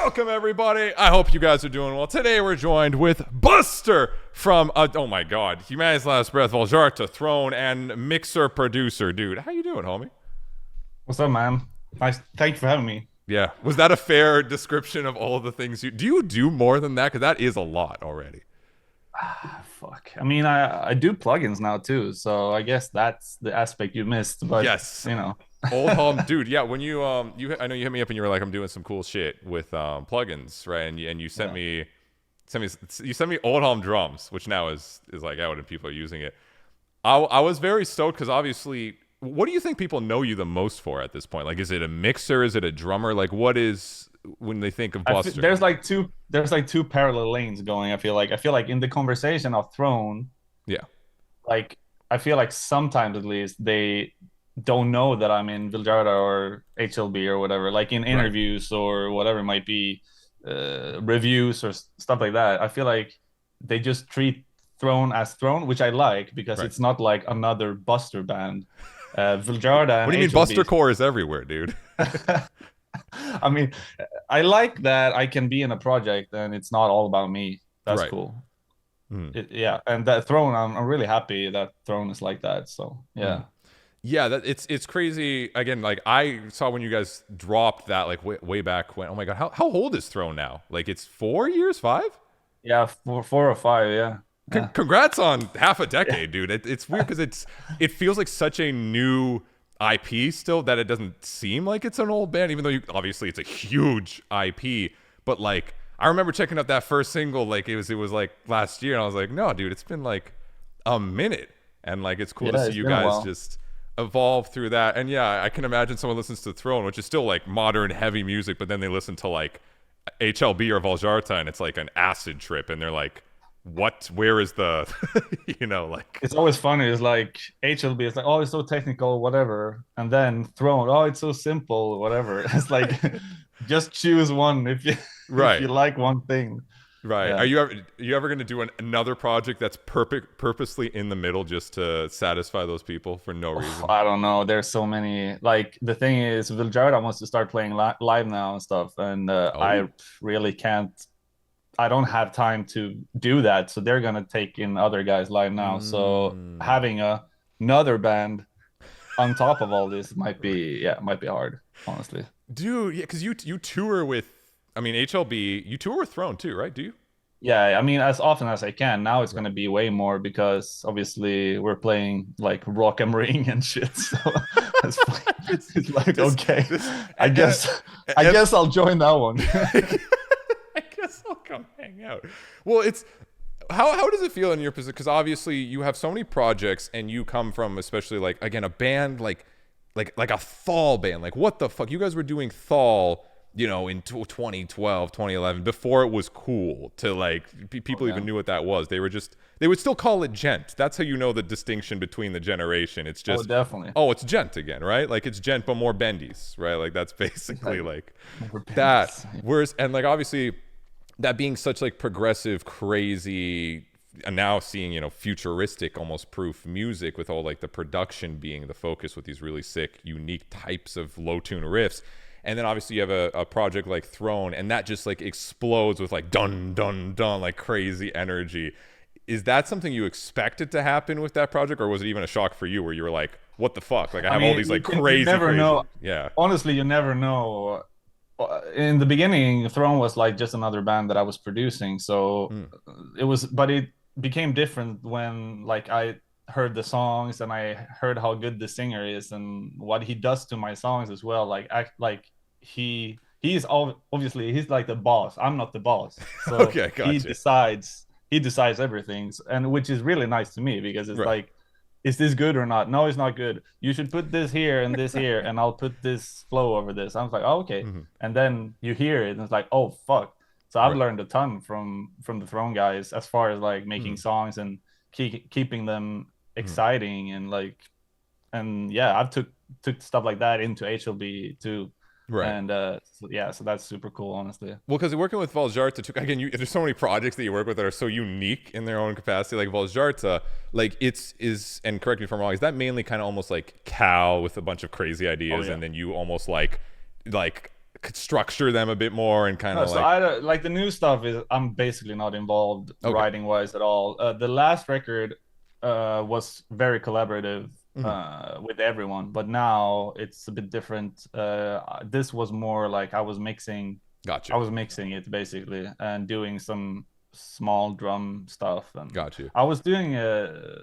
Welcome, everybody. I hope you guys are doing well. Today, we're joined with Buster from, oh my God, Humanity's Last Breath, Vildhjarta Thrown, and mixer producer. Dude, how you doing, homie? What's up, man? Nice. Thank you for having me. Yeah. Was that a fair description of all of the things you do? You do more than that? Because that is a lot already. Fuck. I mean, I do plugins now too, so I guess that's the aspect you missed. But yes, you know, Odeholm, dude. Yeah, when you I know you hit me up and you were like, I'm doing some cool shit with plugins, right? And you sent me Odeholm drums, which now is like out and people are using it. I was very stoked because obviously, what do you think people know you the most for at this point? Like, is it a mixer? Is it a drummer? Like, what is when they think of Buster? there's like two parallel lanes going. I feel like in the conversation of Throne, yeah, like I feel like sometimes at least they don't know that I'm in Vildhjarta or HLB or whatever. Like in interviews or whatever it might be, reviews or stuff like that. I feel like they just treat Throne as Throne, which I like because it's not like another Buster band. Vildhjarta. What do you mean? HLB, Buster Core is everywhere, dude. I mean, I like that I can be in a project and it's not all about me. That's cool. Yeah, and that Throne, I'm really happy that Throne is like that. So yeah. Yeah, that it's crazy. Again, like I saw when you guys dropped that, like way back when. Oh my God, how old is Throne now? Like it's 4 years, 5? Yeah, 4 or 5. Yeah. Congrats on half a decade, dude. It's weird because it feels like such a new IP still that it doesn't seem like it's an old band, even though obviously it's a huge IP. But like I remember checking out that first single, like it was like last year, and I was like, no, dude, it's been like a minute, and like it's cool to see you guys just evolve through that. And yeah, I can imagine someone listens to Throne, which is still like modern heavy music, but then they listen to like HLB or Vildhjarta and it's like an acid trip and they're like, what, where is the you know, like it's always funny. It's like HLB, it's like, oh, it's so technical, whatever, and then Throne, oh, it's so simple, whatever. It's like just choose one if you if you like one thing. Right. Yeah. Are you ever going to do another project that's purposely in the middle just to satisfy those people for no reason? I don't know. There's so many. Like the thing is, Vildhjarta wants to start playing live now and stuff, and I really can't. I don't have time to do that, so they're gonna take in other guys live now. So having another band on top of all this might be hard, honestly. Dude, yeah, because you tour with. I mean, HLB, you tour with Throne too, right? Do you? Yeah, I mean, as often as I can. Now it's going to be way more because obviously we're playing like Rock am Ring and shit. So it's like, okay, I guess I'll join that one. I guess I'll come hang out. Well, it's how does it feel in your position? Because obviously you have so many projects and you come from, especially like, again, a band like a Thall band. Like, what the fuck? You guys were doing Thall, you know, in 2012, 2011, before it was cool to like people even knew what that was. They would still call it Djent. That's how you know the distinction between the generation. It's just definitely. Oh, it's Djent again, right? Like it's Djent but more bendies, right? Like that's basically like that. Whereas, and like obviously that being such like progressive, crazy, and now seeing, you know, futuristic, almost proof music with all like the production being the focus with these really sick, unique types of low tune riffs. And then obviously you have a project like Throne, and that just like explodes with like dun dun dun, like crazy energy. Is that something you expected to happen with that project, or was it even a shock for you where you were like, what the fuck? Like I have all these like crazy. You never know. Yeah. Honestly, you never know. In the beginning, Throne was like just another band that I was producing, so it was. But it became different when like I heard the songs and I heard how good the singer is and what he does to my songs as well. Like he's obviously he's like the boss. I'm not the boss, so okay, gotcha. he decides everything, and which is really nice to me because it's like, is this good or not? No, it's not good. You should put this here and this here, and I'll put this flow over this. I was like, oh, okay, and then you hear it and it's like, oh fuck. So I've learned a ton from the Throne guys as far as like making songs and keeping them exciting and like, and yeah, I've took stuff like that into HLB too. Right. And so that's super cool, honestly. Well, because working with Vildhjarta too, again, there's so many projects that you work with that are so unique in their own capacity. Like Vildhjarta, like and correct me if I'm wrong, is that mainly kind of almost like Calle with a bunch of crazy ideas, and then you almost like structure them a bit more and kind of so I don't, like the new stuff is I'm basically not involved writing wise at all. The last record was very collaborative with everyone, but now it's a bit different. This was more like I was mixing. Gotcha. I was mixing it basically and doing some small drum stuff. And Gotcha. I was doing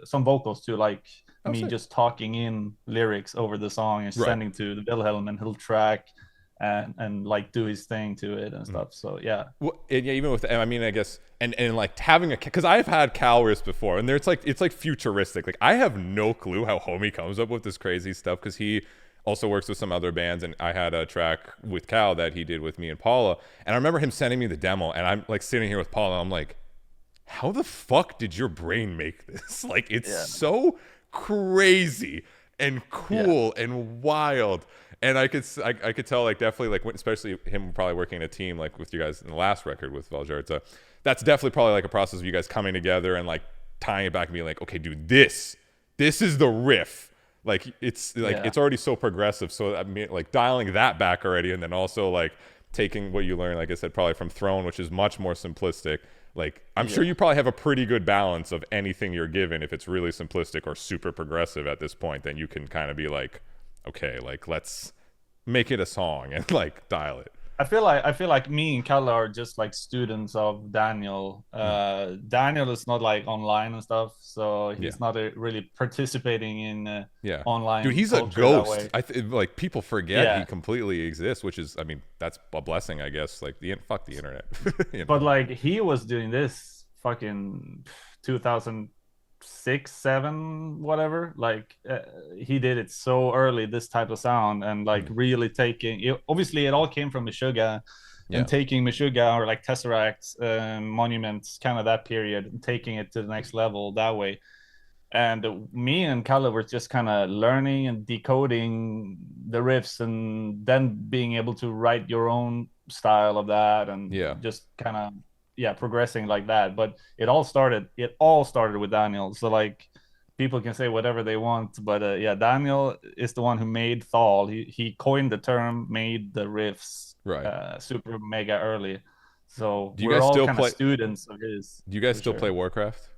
some vocals too, like me just talking in lyrics over the song and sending to the Wilhelm, and he'll track and like do his thing to it and stuff. So yeah. Well, yeah, even with, I mean, I guess, and like having because I've had Calle riffs before, and it's like futuristic. Like I have no clue how Homie comes up with this crazy stuff, because he also works with some other bands, and I had a track with Calle that he did with me and Paula, and I remember him sending me the demo, and I'm like sitting here with Paula, and I'm like, how the fuck did your brain make this? Like it's so crazy and cool and wild. And I could tell, like, definitely, like, especially him probably working in a team, like, with you guys in the last record with Vildhjarta, that's definitely probably, like, a process of you guys coming together and, like, tying it back and being like, okay, dude, this is the riff. Like, it's, like, it's already so progressive. So, I mean, like, dialing that back already, and then also, like, taking what you learned, like I said, probably from Thrown, which is much more simplistic. Like, I'm sure you probably have a pretty good balance of anything you're given. If it's really simplistic or super progressive at this point, then you can kind of be like, okay, like let's make it a song and like dial it. I feel like me and Calle are just like students of Daniel. Daniel is not like online and stuff, so he's not really participating in online. Dude, he's a ghost. Like people forget he completely exists, which is, I mean, that's a blessing, I guess. Like fuck the internet. You know? But like he was doing this fucking 2006, 7, whatever. Like he did it so early, this type of sound, and like really taking it. Obviously it all came from Meshuggah, and taking Meshuggah or like Tesseract, Monuments, kind of that period, and taking it to the next level that way. And me and Calle were just kind of learning and decoding the riffs, and then being able to write your own style of that, and just kind of progressing like that. But it all started with Daniel. So like people can say whatever they want, but Daniel is the one who made Pop-Thall. He coined the term, made the riffs super mega early. So do you guys still play students of his? Do you guys still play Warcraft?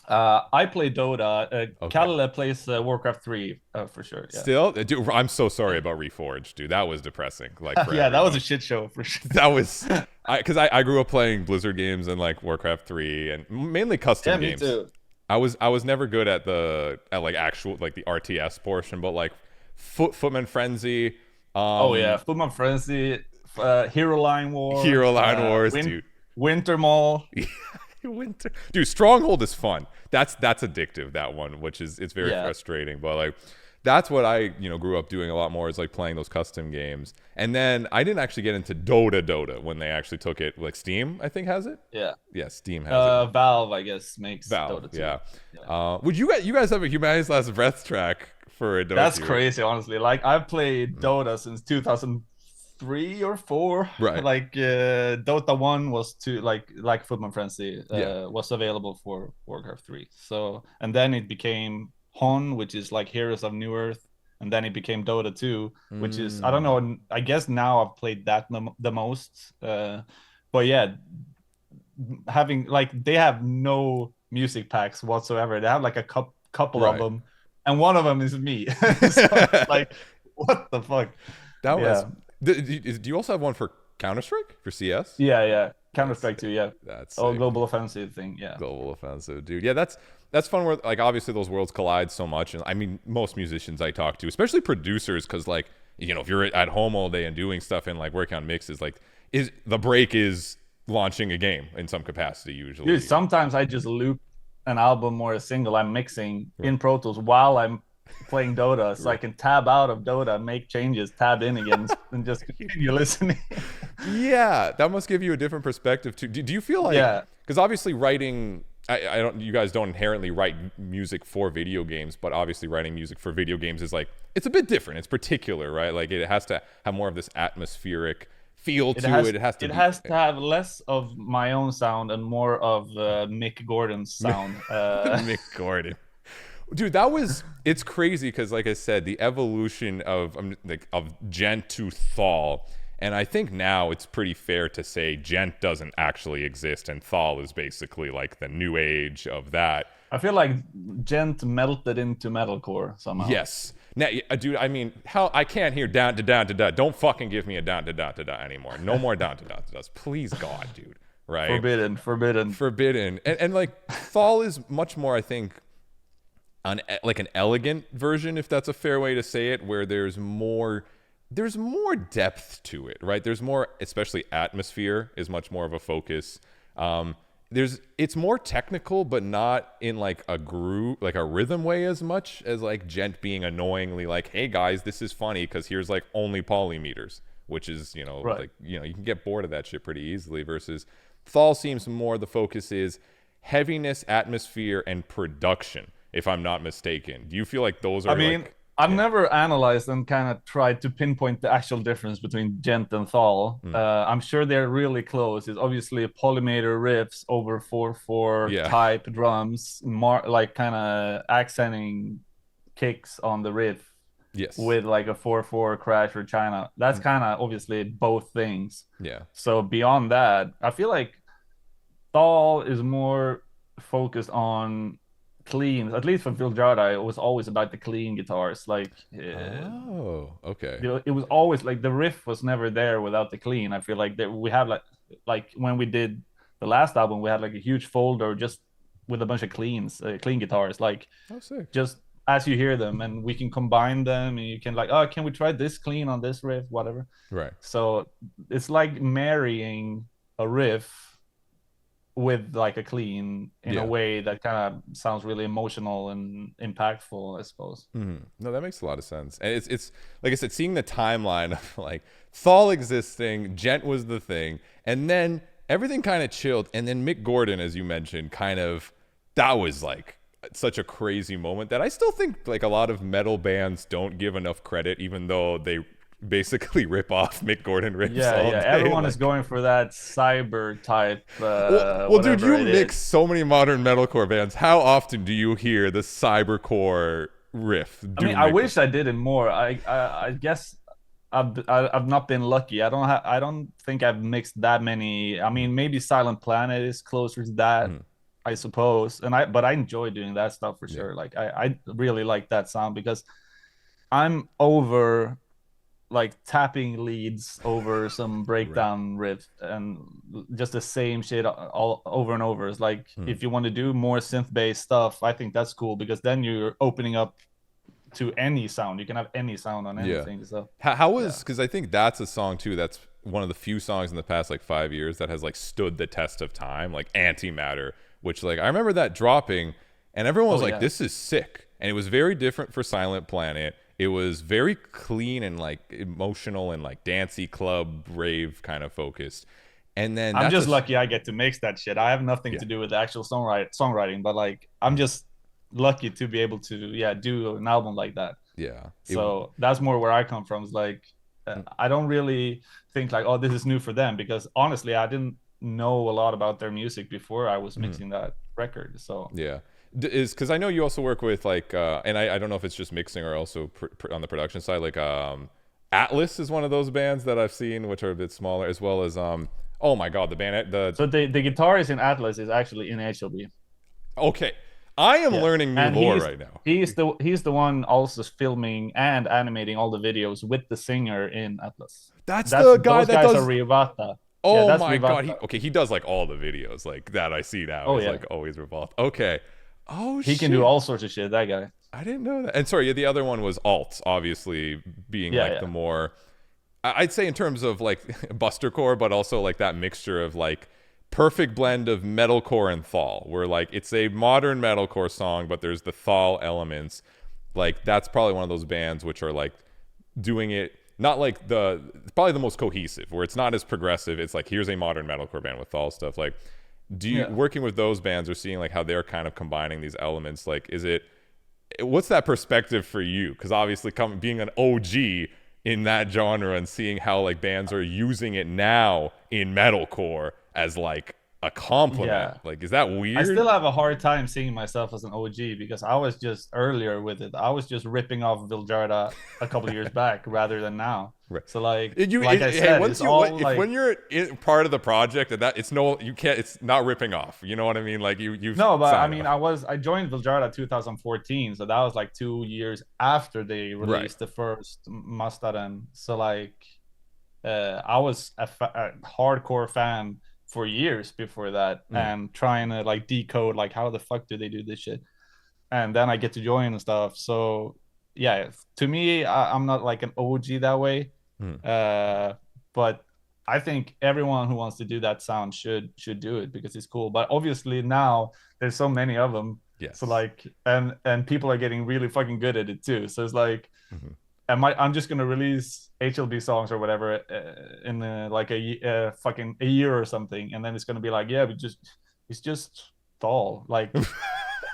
I play Dota. Calle plays Warcraft 3 for sure. Yeah. Still, dude, I'm so sorry about Reforged, dude. That was depressing. Like, that was a shit show for sure. That was, because I grew up playing Blizzard games and like Warcraft 3 and mainly custom games. Me too. I was never good at like actual like the RTS portion, but like Footman Frenzy. Footman Frenzy, Hero Line Wars, dude. Winter Mall. Winter, dude, Stronghold is fun. That's addictive, that one, which is it's very frustrating, but like that's what I grew up doing a lot more, is like playing those custom games. And then I didn't actually get into Dota when they actually took it. Like Steam, I think, has it. Steam has it. Valve, I guess, makes Valve. Dota 2. Would you guys have a Humanity's Last Breath track for a Dota? That's crazy, honestly. Like I've played Dota since 2003 or 4. Right. Like Dota 1 was like Footman Frenzy was available for Warcraft 3. So, and then it became Hon, which is like Heroes of New Earth, and then it became Dota 2, which is, I don't know, I guess now I've played that the most. But yeah, having like, they have no music packs whatsoever. They have like a couple of them, and one of them is me. So like, what the fuck? That was. Do you also have one for Counter-Strike, for CS? Yeah. Counter-Strike too, yeah. That's Global Offensive thing, yeah. Global Offensive, dude. Yeah, that's fun where, like, obviously those worlds collide so much. And I mean, most musicians I talk to, especially producers, because, like, if you're at home all day and doing stuff and, like, working on mixes, like, the break is launching a game in some capacity usually. Dude, sometimes I just loop an album or a single I'm mixing in Pro Tools while I'm playing Dota, so I can tab out of Dota, make changes, tab in again, and just continue listening. Yeah, that must give you a different perspective too. Do you feel like, because obviously writing, I don't, you guys don't inherently write music for video games, but obviously writing music for video games is like, it's a bit different. It's particular, right? Like it has to have more of this atmospheric feel to it. It has to have less of my own sound and more of Mick Gordon's sound. Mick Gordon. Dude, it's crazy because, like I said, the evolution of Djent to Pop-Thall, and I think now it's pretty fair to say Djent doesn't actually exist, and Pop-Thall is basically like the new age of that. I feel like Djent melted into metalcore somehow. Yes. Now, dude, I mean, how I can't hear down to down to down. Don't fucking give me a down to down to down anymore. No more down to down to down. Please, God, dude. Right? Forbidden. And like, Pop-Thall is much more, I think, like an elegant version, if that's a fair way to say it, where there's more depth to it, right? There's more, especially atmosphere is much more of a focus. It's more technical, but not in like a groove, like a rhythm way as much as like Djent being annoyingly like, hey guys, this is funny because here's like only polymeters, which is, Right. like, you can get bored of that shit pretty easily, versus Pop-Thall seems more the focus is heaviness, atmosphere, and production, if I'm not mistaken. Do you feel like those are I've never analyzed and kind of tried to pinpoint the actual difference between Djent and Pop-Thall. I'm sure they're really close. It's obviously polymeter riffs over 4/4 type drums, like kind of accenting kicks on the riff. Yes. With like a 4/4 crash or China. That's kind of obviously both things. Yeah. So beyond that, I feel like Pop-Thall is more focused on clean. At least for Vildhjarta, it was always about the clean guitars. Like, okay. It was always like the riff was never there without the clean. I feel like that we have like when we did the last album, we had like a huge folder just with a bunch of clean guitars. Like, just as you hear them, and we can combine them, and you can like, oh, can we try this clean on this riff, whatever. Right. So it's like marrying a riff with like a clean in a way that kind of sounds really emotional and impactful, I suppose. No, that makes a lot of sense. And it's like I said, seeing the timeline of like Pop-Thall existing, Djent was the thing, and then everything kind of chilled, and then Mick Gordon, as you mentioned, that was like such a crazy moment that I still think like a lot of metal bands don't give enough credit, even though they basically rip off Mick Gordon riffs. All day. Everyone is going for that cyber type. Well, dude, you mix so many modern metalcore bands. How often do you hear the cybercore riff? I wish I did it more. I guess I've not been lucky. I don't think I've mixed that many. I mean, maybe Silent Planet is closer to that, I suppose. But I enjoy doing that stuff for sure. Like I really like that sound because I'm over like tapping leads over some breakdown riff and just the same shit all over and over. It's like if you want to do more synth based stuff, I think that's cool because then you're opening up to any sound. You can have any sound on anything. So how was, because I think that's a song too that's one of the few songs in the past like 5 years that has like stood the test of time, like Antimatter, which like I remember that dropping and everyone was like, this is sick. And it was very different for Silent Planet. It was very clean and like emotional and like dancey club rave kind of focused. And then I'm just lucky I get to mix that shit. I have nothing to do with the actual songwriting, but like I'm just lucky to be able to do an album like that. Yeah. So that's more where I come from. It's like I don't really think like, oh, this is new for them, because honestly I didn't know a lot about their music before I was mixing that record. So yeah. Is because I know you also work with like and I don't know if it's just mixing or also on the production side, like Atlas is one of those bands that I've seen which are a bit smaller, as well as oh my god, the band so the guitarist in Atlas is actually in HLB. Okay, I am learning new lore right now. He's the one also filming and animating all the videos with the singer in Atlas. That's the guy that does Riffs. Oh my god, he does like all the videos like that I see now. It's like always Revolve. Okay. Oh, he can do all sorts of shit, that guy. I didn't know that. And sorry, the other one was Allt, obviously being the more, I'd say in terms of like Bustercore, but also like that mixture of like perfect blend of metalcore and Pop-Thall, where like it's a modern metalcore song, but there's the Pop-Thall elements. Like that's probably one of those bands which are like doing it not like probably the most cohesive, where it's not as progressive. It's like here's a modern metalcore band with Pop-Thall stuff. Like, do you working with those bands or seeing like how they're kind of combining these elements? Like, what's that perspective for you? Because obviously being an OG in that genre and seeing how like bands are using it now in metalcore as like a compliment. Yeah. Like, is that I weird? still have a hard time seeing myself as an OG because I was just earlier with it. I was just ripping off Vildhjarta a couple of years back rather than now. Right. So like You, like I hey, said, once it's you all if like when you're part of the project, that it's no, you can't. It's not ripping off. You know what I mean? Like you've no, but I signed mean off. I joined Vildhjarta 2014, so that was like 2 years after they Right. released the first Mastaren. So like I was a hardcore fan for years before that, Mm. and trying to like decode like how the fuck do they do this shit, and then I get to join and stuff. So yeah, to me, I'm not like an OG that way, Mm. uh, but I think everyone who wants to do that sound should do it because it's cool. But obviously now there's so many of them, so Yes. like and people are getting really fucking good at it too. So it's like Mm-hmm. I'm just gonna release HLB songs or whatever in like fucking a year or something, and then it's gonna be like, yeah, it's just Thall, like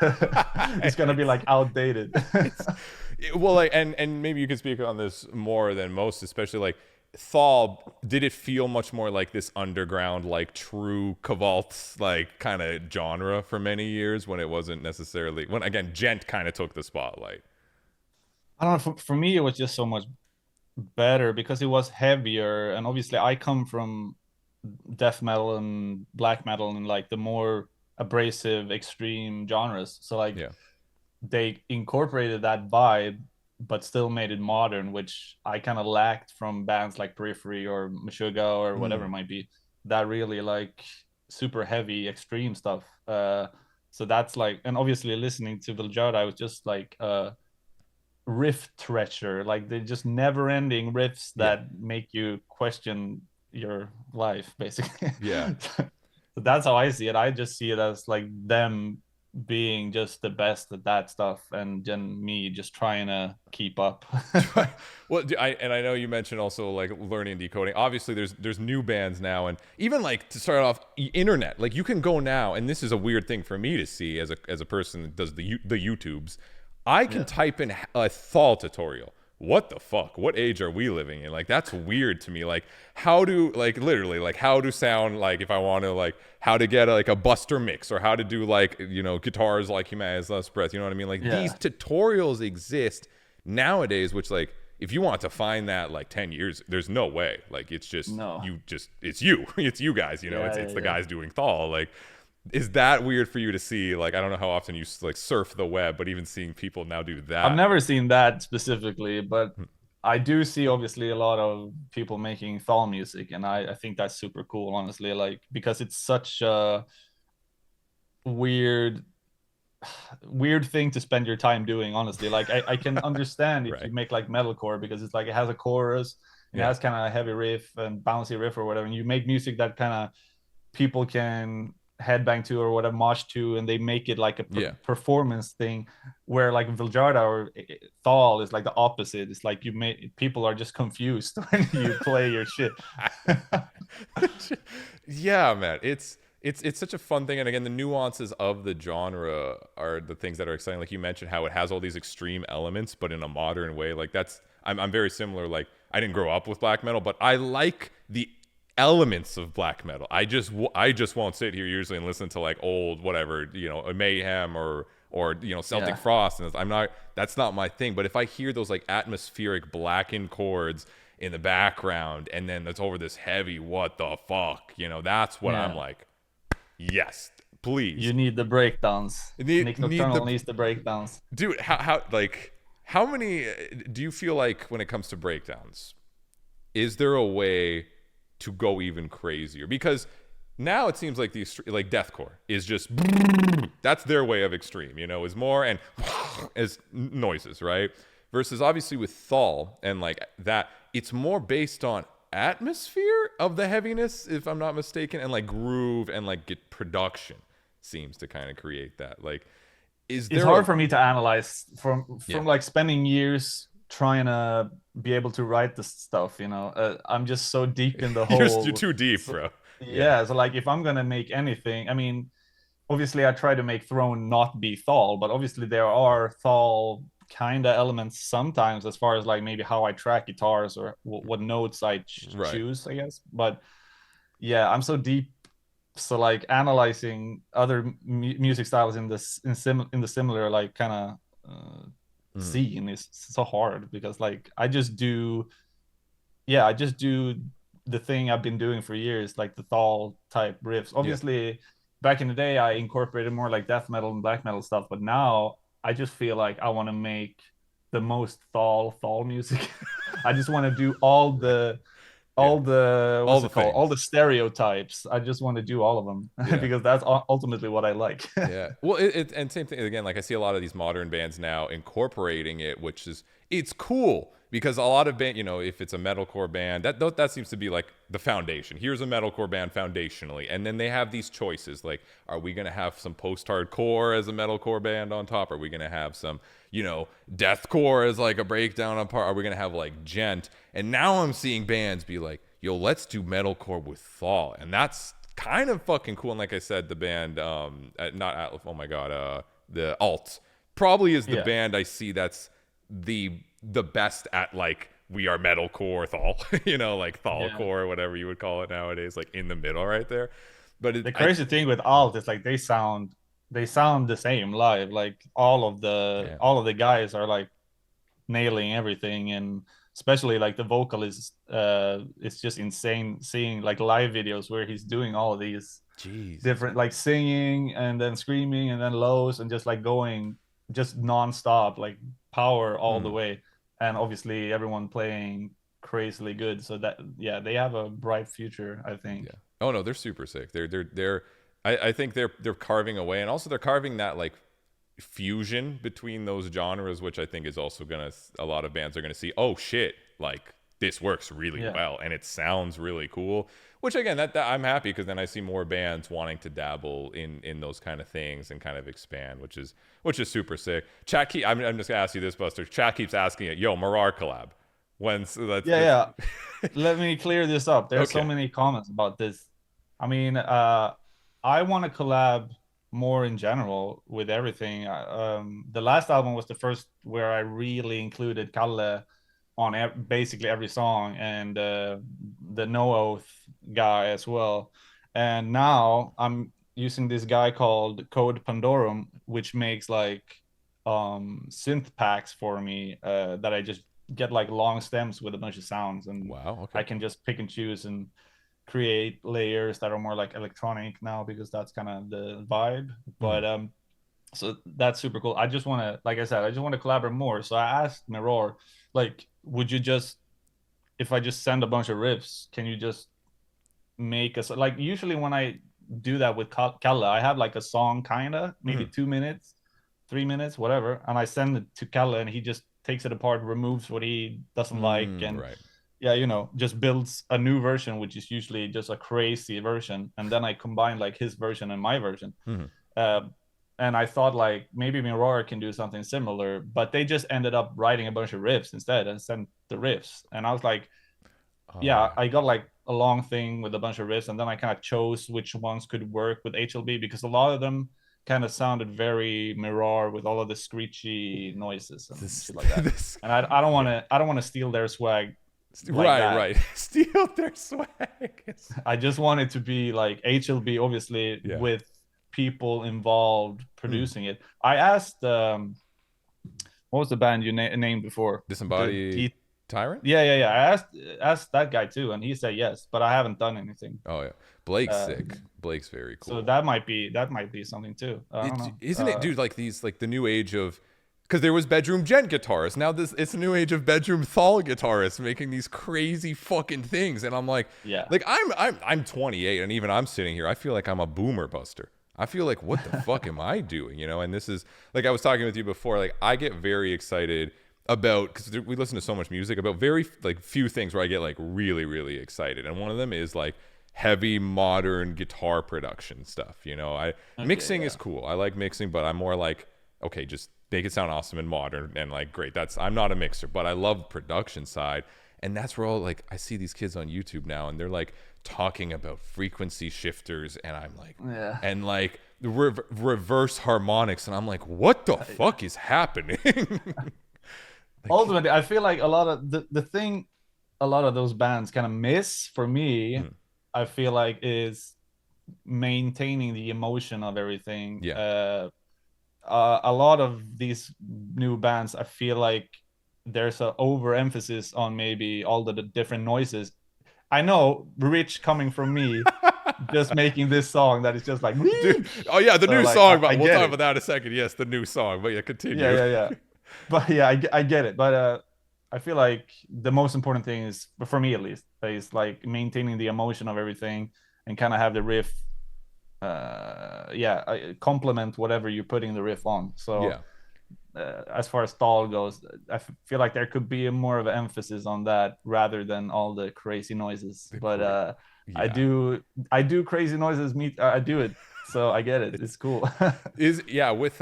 it's gonna be like outdated. it's well, like, and maybe you could speak on this more than most, especially like Thall. Did it feel much more like this underground, like true Cavaltz, like kind of genre for many years when it wasn't necessarily when again Djent kind of took the spotlight. I don't know. For me, it was just so much better because it was heavier, and obviously, I come from death metal and black metal and like the more abrasive, extreme genres. So like Yeah. they incorporated that vibe, but still made it modern, which I kind of lacked from bands like Periphery or Meshuggah or whatever it Mm. might be. That really like super heavy, extreme stuff. So that's like, and obviously listening to Vildhjarta, I was just like riff treasure, like they just never ending riffs Yeah. that make you question your life basically. Yeah. So that's how I see it. I just see it as like them being just the best at that stuff, and then me just trying to keep up. Well, I know you mentioned also like learning and decoding. Obviously, there's new bands now, and even like to start off, internet. Like you can go now, and this is a weird thing for me to see as a person that does the YouTubes. I can Yeah. type in a Thall tutorial. What the fuck? What age are we living in? Like that's weird to me. Like how to like literally like how to sound like if I want to like how to get like a Buster mix or how to do like guitars like Human's Last Breath. You know what I mean? Like these Yeah. tutorials exist nowadays, which like if you want to find that like 10 years, there's no way. Like it's just No. it's you it's you guys. Yeah, It's yeah, the yeah. guys doing Thall. Like is that weird for you to see? Like I don't know how often you like surf the web, but even seeing people now do I've that. never seen that specifically, but I do see obviously a lot of people making Thall music, and I think that's super cool, honestly, like because it's such a weird weird thing to spend your time doing, honestly. Like I can understand if Right. you make like metalcore because it's like it has a chorus and it Yeah. has kind of a heavy riff and bouncy riff or whatever, and you make music that kind of people can headbang to or whatever, mosh to, and they make it like a Yeah. performance thing. Where like Vildhjarta or Thall is like the opposite. It's like you make people are just confused when you play your shit. Yeah, man. It's such a fun thing, and again, the nuances of the genre are the things that are exciting. Like you mentioned, how it has all these extreme elements, but in a modern way. Like that's I'm very similar. Like I didn't grow up with black metal, but I like the elements of black metal. I just won't sit here usually and listen to like old whatever a Mayhem or Celtic Yeah. Frost, and I'm not that's not my thing. But if I hear those like atmospheric blackened chords in the background, and then it's over this heavy what the fuck, that's what I'm Yeah. like. Yes, please. You need the breakdowns. Nik Need Nocturnal the needs the breakdowns. dude. How many do you feel like when it comes to breakdowns? Is there a way to go even crazier? Because now it seems like like deathcore is just that's their way of extreme. Is more and as noises, right? Versus obviously with Thall and like that, it's more based on atmosphere of the heaviness, if I'm not mistaken, and like groove and like get production seems to kind of create that. Like, is It's there hard for me to analyze from yeah. like spending years trying to be able to write this stuff. I'm just so deep in the You're whole. too deep, So, bro. Yeah. yeah, so like if I'm gonna make anything, I mean, obviously I try to make Throne not be Thall, but obviously there are Thall kind of elements sometimes as far as like maybe how I track guitars or what notes I Right. choose, I guess. But yeah, I'm so deep so like analyzing other music styles in this in the similar like kind of scene is so hard, because like I just do the thing I've been doing for years, like the Thall type riffs. Yeah. Obviously, back in the day, I incorporated more like death metal and black metal stuff, but now I just feel like I want to make the most Thall music. I just want to do Yeah. all the All what's the it called? All things. the stereotypes. I just want to do all of them Yeah. because that's ultimately what I like. Yeah. Well, and same thing again. Like I see a lot of these modern bands now incorporating it, which is it's cool because a lot of band, you know, if it's a metalcore band, that seems to be like the foundation. Here's a metalcore band foundationally, and then they have these choices like, are we gonna have some post-hardcore as a metalcore band on top? Are we gonna have some, you know, deathcore as like a breakdown on part? Are we gonna have like Djent? And now I'm seeing bands be like, yo, let's do metalcore with Thaw, and that's kind of fucking cool. And like I said, the band not Atlas, oh my god, the Allt probably is the Yeah. band I see that's the best at like we are metalcore Thal, you know, like Thalcore, whatever you would call it nowadays, like in the middle right there. But The crazy thing with Allt is like they sound the same live. Like yeah. all of the guys are like nailing everything, and especially like the vocalist, it's just insane seeing like live videos where he's doing all of these Jeez. different like singing and then screaming and then lows and just like going just non-stop, like power all the way, and obviously everyone playing crazily good. So that, yeah, they have a bright future, I think. Yeah. Oh no, they're super sick. They're I think they're carving away, and also they're carving that like fusion between those genres, which I think is also gonna, a lot of bands are gonna see, oh shit, like this works really Yeah. well and it sounds really cool. Which again, that I'm happy because then I see more bands wanting to dabble in those kind of things and kind of expand, which is super sick. I'm just gonna ask you this, Buster. Chat keeps asking it. Yo, Mirar collab. When's Yeah, yeah. Let me clear this up. There's so okay. many comments about this. I mean, I want to collab more in general with everything. The last album was the first where I really included Calle on basically every song, and the No Oath guy as well. And now I'm using this guy called Code Pandorum, which makes like synth packs for me, that I just get like long stems with a bunch of sounds, and Wow. Okay. I can just pick and choose and create layers that are more like electronic now, because that's kind of the vibe. But so that's super cool. I just want to, like I said, I just want to collaborate more. So I asked Mirar, like, would you just, if I just send a bunch of riffs, can you just make us like, usually when I do that with Calle, I have like a song kind of maybe 2 minutes, 3 minutes, whatever, and I send it to Calle and he just takes it apart, removes what he doesn't like, and Right. yeah, you know, just builds a new version, which is usually just a crazy version, and then I combine like his version and my version. uh, and I thought like maybe Mirar can do something similar, but they just ended up writing a bunch of riffs instead and sent the riffs, and I was like, Oh yeah, yeah. I got like a long thing with a bunch of riffs, and then I kind of chose which ones could work with HLB, because a lot of them kind of sounded very Mirar with all of the screechy noises and This, shit like that. this, And I don't want yeah. to, I don't want to steal their swag like Right, that. right. Steal their swag. I just want it to be like HLB, obviously, Yeah. with people involved producing it. I asked, what was the band you named before? Disembodied Tyrant? Yeah. I asked that guy too, and he said yes, but I haven't done anything. Oh yeah. Blake's Uh, sick. Blake's very so cool. that might be something too. I don't know. Isn't it, dude, like these like the new age of, because there was bedroom Djent guitarists. Now this it's a new age of bedroom Thal guitarists making these crazy fucking things. And I'm Yeah. like I'm 28 and even I'm sitting here, I feel like I'm a boomer buster. I feel like what the fuck am I doing? You know, and this is like I was talking with you before, like I get very excited about, because we listen to so much music, about very like few things where I get like really, really excited. And one of them is like heavy modern guitar production stuff. You know, Okay. mixing is Yeah. cool. I like mixing, but I'm more like, okay, just make it sound awesome and modern and like great. I'm not a mixer, but I love production side. And that's where all like I see these kids on YouTube now and they're like talking about frequency shifters, and I'm like, Yeah. and like the reverse harmonics, and I'm like, what the fuck is happening? Like, Ultimately, I feel like a lot of the thing a lot of those bands kind of miss for me, I feel like, is maintaining the emotion of everything. Yeah. A lot of these new bands, I feel like there's a overemphasis on maybe all the different noises. I know, rich coming from me, just making this song that is just like, Dude, oh yeah, the so new like song, I but we'll get talk it. about that in a second. Yes, the new song, but yeah, continue. Yeah. But yeah, I get it. But I feel like the most important thing is, for me at least, is like maintaining the emotion of everything and kind of have the riff, complement whatever you're putting the riff on. So Yeah. as far as Thall goes, I feel like there could be more of an emphasis on that rather than all the crazy noises. But I Yeah. do crazy noises. I do it, so I get it. It's cool. With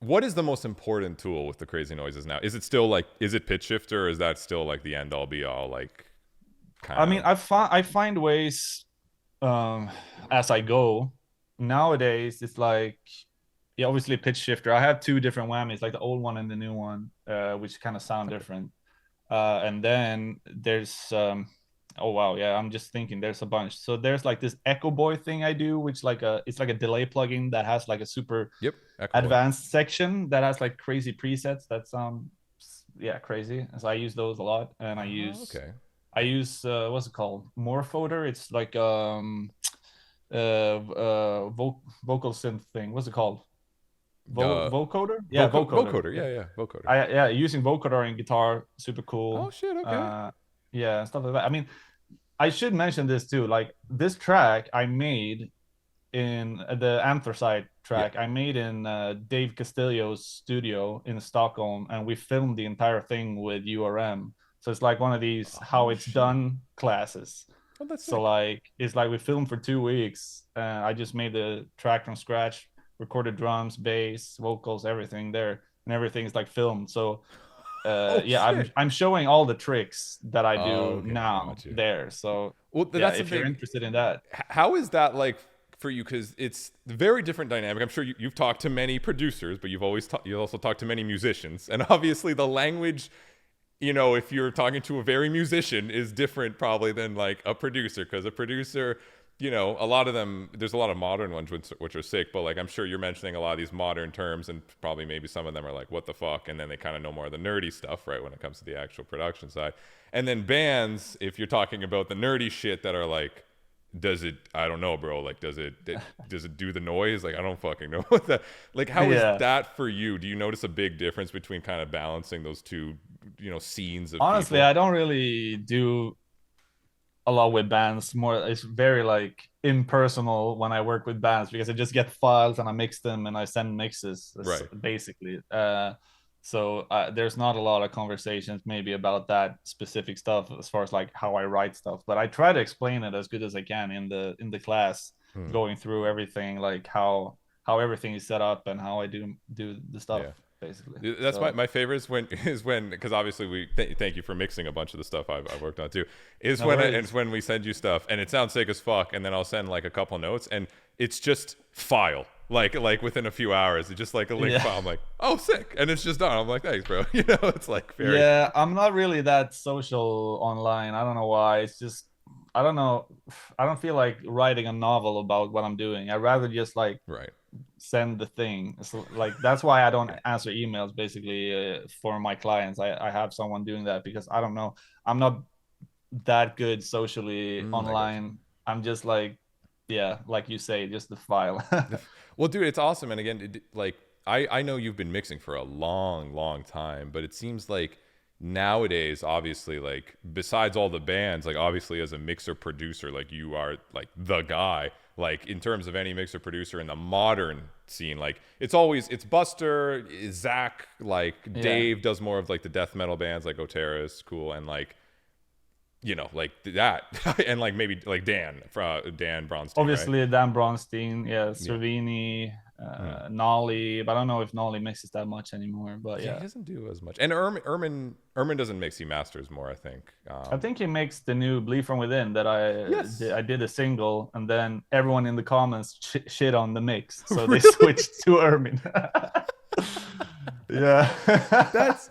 what is the most important tool with the crazy noises now? Is it still like, is it pitch shifter, or is that still like the end all be all, like kind I of? mean, I find ways as I go. Nowadays, it's like, yeah, obviously pitch shifter. I have two different whammies, like the old one and the new one, which kind of sound different. And then there's oh wow, yeah, I'm just thinking there's a bunch. So there's like this Echo Boy thing I do, which it's like a delay plugin that has like a super Yep. Echo Boy. advanced section that has like crazy presets that sound crazy. So I use those a lot, and Okay. I use what's it called, Morphoder. It's like vocal synth thing. What's it called? Vocoder? Yeah, vocoder. Vocoder. Yeah. Vocoder. Using vocoder in guitar, super Oh cool. shit. Okay. Yeah, stuff like that. I mean, I should mention this too. Like this track I made in the Anthracite track, Yeah. I made in Dave Castillo's studio in Stockholm, and we filmed the entire thing with URM. So it's like one of these how it's done classes. Oh, that's So sick. like it's like we filmed for 2 weeks, and I just made the track from scratch, recorded drums, bass, vocals, everything there, and everything's like filmed. So Oh yeah, shit. I'm showing all the tricks that I Oh, do okay. now Got you. there. So Well, yeah, that's the if you're thing. interested in that. How is that like for you? Because it's a very different dynamic. I'm sure you've talked to many producers, but you also talked to many musicians, and obviously the language, if you're talking to a very musician, is different probably than like a producer, because a producer, a lot of them, there's a lot of modern ones which are sick, but like I'm sure you're mentioning a lot of these modern terms, and probably maybe some of them are like, what the fuck, and then they kind of know more of the nerdy stuff, right, when it comes to the actual production side. And then bands, if you're talking about the nerdy shit that are like, does it, I don't know, bro, like does it do the noise, like I don't fucking know what that, like how is Yeah. that for you? Do you notice a big difference between kind of balancing those two scenes of Honestly, people? I don't really do a lot with bands. More, it's very like impersonal when I work with bands because I just get files and I mix them and I send mixes, Right. basically. So there's not a lot of conversations maybe about that specific stuff as far as like how I write stuff, but I try to explain it as good as I can in the class, Hmm. going through everything, like how everything is set up and how I do the stuff, Yeah. basically. That's So my favorite is when because obviously thank you for mixing a bunch of the stuff I've worked on too, is no when it's worries. when we send you stuff and it sounds sick as fuck, and then I'll send like a couple notes and it's just file, like within a few hours it's just like a link Yeah. file. I'm like, oh sick, and it's just done. I'm like, thanks bro. It's like very Yeah, I'm not really that social online. I don't know why. It's just, I don't know. I don't feel like writing a novel about what I'm doing. I'd rather just like right. send the thing. So like that's why I don't answer emails basically for my clients. I have someone doing that because I don't know. I'm not that good socially I got you. online. I'm just like, yeah, like you say, just the file. Well, dude, it's awesome. And again, like I know you've been mixing for a long time, but it seems like nowadays, obviously, like besides all the bands, like obviously as a mixer producer, like you are like the guy. Like in terms of any mixer producer in the modern scene, like it's Buster, Zach, like Yeah. Dave does more of like the death metal bands, like Guitarists, cool, and like like that, and like maybe like Dan Bronstein, right? Obviously Dan Bronstein, yeah, Yeah. Servini, Hmm. Nolly, but I don't know if Nolly mixes that much anymore. But Yeah, he yeah, doesn't do as much. And Ermin doesn't mix. He masters more, I think. I think he mixed the new Bleed from Within that Yes. I did a single, and then everyone in the comments shit on the mix, so they Really? switched to Ermin. Yeah. That's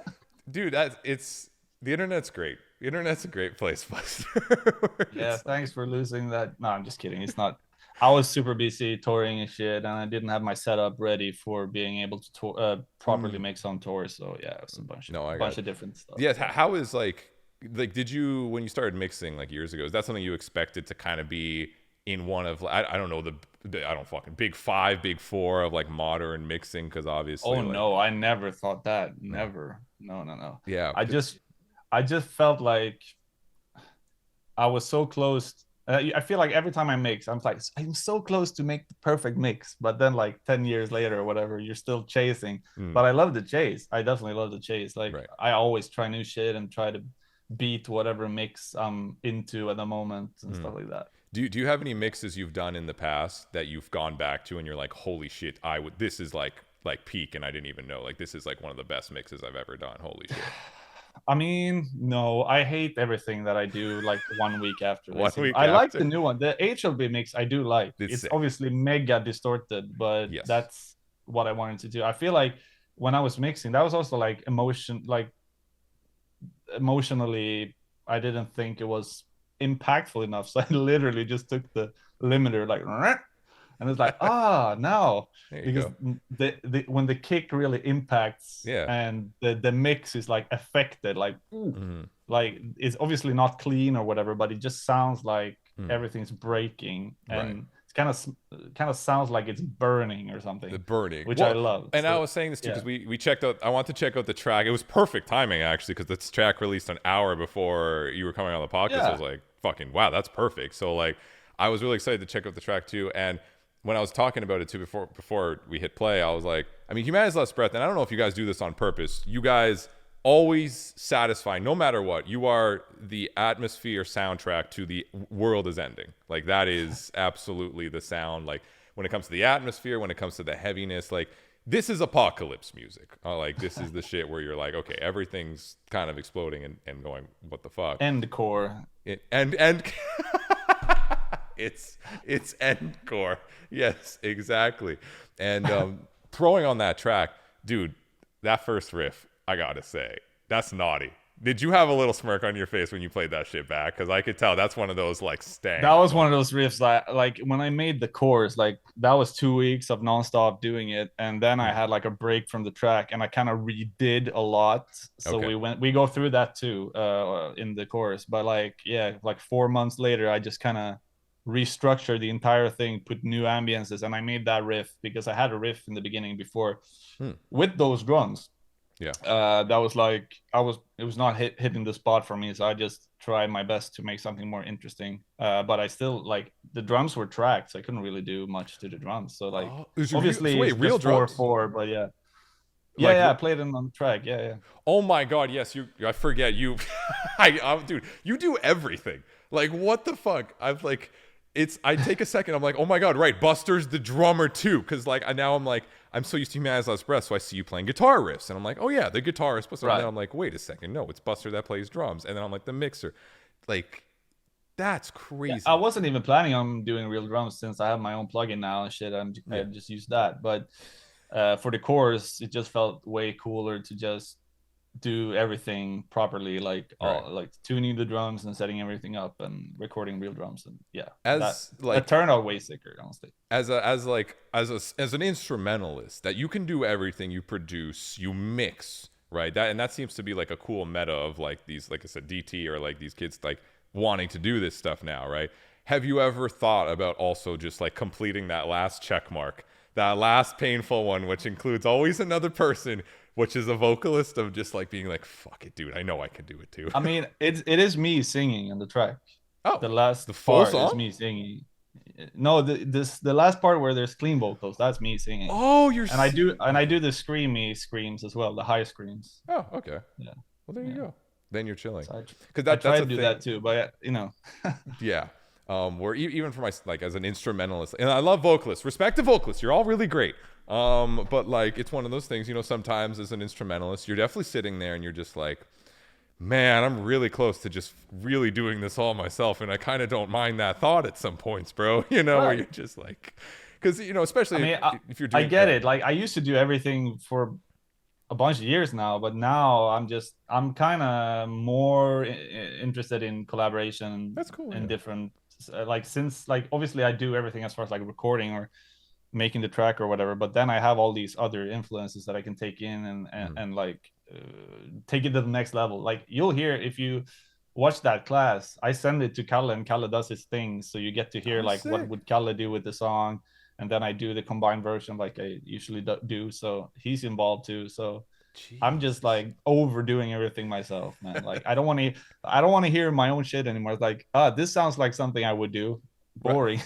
dude. That's it's the internet's great. The internet's a great place, Buster. Yeah, thanks for losing that. No, I'm just kidding. It's not. I was super busy touring and shit, and I didn't have my setup ready for being able to properly mix on tour. So yeah, it was a bunch of different stuff. Yes. Yeah. How is like did you, when you started mixing like years ago, is that something you expected to kind of be in one of, I don't know, I don't fucking big 5, big 4 of like modern mixing? Because obviously, oh no, I never thought that. Never. No. Yeah. I just felt like I was so close. I feel like every time I mix, I'm like, I'm so close to make the perfect mix. But then like 10 years later or whatever, you're still chasing. But I love the chase. I definitely love the chase. Like I always try new shit and try to beat whatever mix I'm into at the moment and stuff like that. Do you have any mixes you've done in the past that you've gone back to and you're like, holy shit, this is like peak and I didn't even know, like this is like one of the best mixes I've ever done. Holy shit. I mean, no, I hate everything that I do like 1 week after. I like the new one. The HLB mix I do like. It's obviously mega distorted, but that's what I wanted to do. I feel like when I was mixing, that was also like emotionally, I didn't think it was impactful enough. So I literally just took the limiter like, and it's like, no, because the when the kick really impacts, and the mix is like affected, like like it's obviously not clean or whatever, but it just sounds like everything's breaking, and it's kind of sounds like it's burning or something. The burning, which I love. And I was saying this too because we checked out. I want to check out the track. It was perfect timing actually because this track released an hour before you were coming on the podcast. So I was like, fucking wow, that's perfect. So like, I was really excited to check out the track too, and when I was talking about it too before we hit play, I was like, I mean, Humanity's Last Breath, and I don't know if you guys do this on purpose. You guys always satisfy, no matter what. You are the atmosphere soundtrack to the world is ending. Like that is absolutely the sound. Like when it comes to the atmosphere, when it comes to the heaviness, like this is apocalypse music. Like this is the shit where you're like, okay, everything's kind of exploding and going, what the fuck? Endcore. It's endcore. Yes, exactly. And throwing on that track, dude, that first riff, I gotta say, that's naughty. Did you have a little smirk on your face when you played that shit back? Because I could tell that's one of those like stank. That was one of those riffs that like when I made the chorus, like that was 2 weeks of nonstop doing it, and then I had like a break from the track, and I kind of redid a lot. So we go through that too in the chorus, but like 4 months later, I just kind of restructured the entire thing, put new ambiences, and I made that riff because I had a riff in the beginning before with those drums. That was like it was not hitting the spot for me, so I just tried my best to make something more interesting. But I still like the drums were tracked, so I couldn't really do much to the drums. So like obviously real drums 4/4, but I played them on the track. Oh my god, yes, I forget you. Dude, you do everything. Like what the fuck? I take a second. I'm like, oh my god, right? Buster's the drummer too, because like now I'm so used to Humanity's Last Breath, so I see you playing guitar riffs, and I'm like, oh yeah, the guitarist. Buster. And then I'm like, wait a second, no, it's Buster that plays drums, and then I'm like, the mixer, like that's crazy. I wasn't even planning on doing real drums since I have my own plugin now and shit. I just use that, but for the chorus, it just felt way cooler to just do everything properly, like tuning the drums and setting everything up and recording real drums, and it turned out way sicker, honestly. As an instrumentalist, that you can do everything, you produce, you mix, right? That seems to be like a cool meta of like these, like I said, DT or like these kids like wanting to do this stuff now, right? Have you ever thought about also just like completing that last check mark, that last painful one, which includes always another person, which is a vocalist, of just like being like, fuck it, dude, I know I can do it too. I mean, it is me singing on the track. Oh, the full part song is me singing. No, the last part where there's clean vocals, that's me singing. Oh, I do the screamy screams as well, the high screams. Oh, okay. Yeah. Well, there you go. Then you're chilling. Because I try to do that too, but yeah. Where even for my like as an instrumentalist, and I love vocalists, respect the vocalists, you're all really great. But like it's one of those things, sometimes as an instrumentalist, you're definitely sitting there and you're just like, man, I'm really close to just really doing this all myself, and I kind of don't mind that thought at some points, bro. Where you're just like, because especially if you're doing. I get it. Like I used to do everything for a bunch of years now, but now I'm kind of more interested in collaboration. That's cool. And different like since like obviously I do everything as far as like recording or making the track or whatever, but then I have all these other influences that I can take in and like take it to the next level. Like you'll hear if you watch that class, I send it to Calle and Calle does his thing, so you get to hear like what would Calle do with the song, and then I do the combined version like I usually do. So he's involved too. So jeez. I'm just like overdoing everything myself, man. Like I don't want to hear my own shit anymore. It's like, this sounds like something I would do. Boring.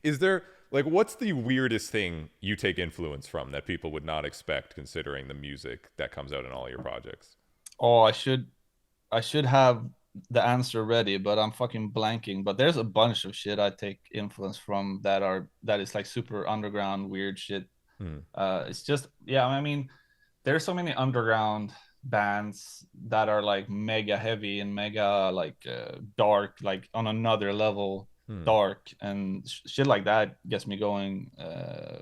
Is there like what's the weirdest thing you take influence from that people would not expect considering the music that comes out in all your projects? Oh, I should have the answer ready, but I'm fucking blanking. But there's a bunch of shit I take influence from that is like super underground weird shit. It's just I mean, there's so many underground bands that are like mega heavy and mega like dark, like on another level dark, and shit like that gets me going.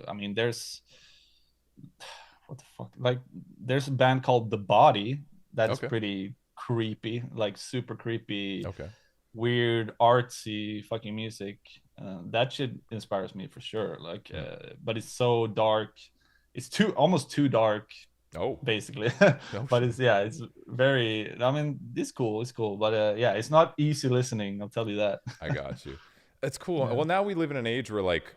I mean, there's what the fuck, like there's a band called The Body that's pretty creepy, like super creepy, weird artsy fucking music. That shit inspires me for sure. Like but it's so dark, it's almost too dark basically. But it's very, I mean, it's cool, but it's not easy listening, I'll tell you that. I got you. That's cool. Well, now we live in an age where like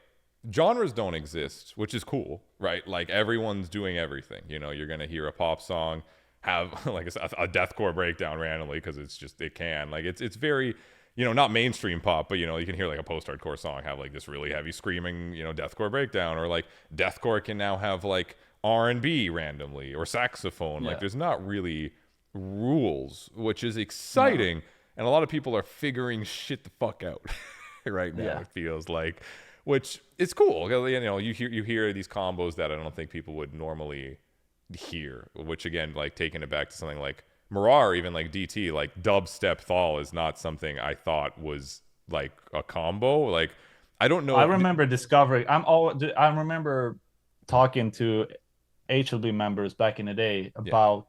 genres don't exist, which is cool, right? Like everyone's doing everything. You know, you're gonna hear a pop song have like a deathcore breakdown randomly because it can, like it's very, you know, not mainstream pop, but you know, you can hear like a post-hardcore song have like this really heavy screaming, you know, deathcore breakdown, or like deathcore can now have like R&B randomly or saxophone. Like there's not really rules, which is exciting. And a lot of people are figuring shit the fuck out right now. It feels like, which is cool. You know, you hear these combos that I don't think people would normally hear, which again, like taking it back to something like Mirar, even like DT, like dubstep Pop-Thall is not something I thought was like a combo. Like I don't know. I remember discovering. I remember talking to HLB members back in the day about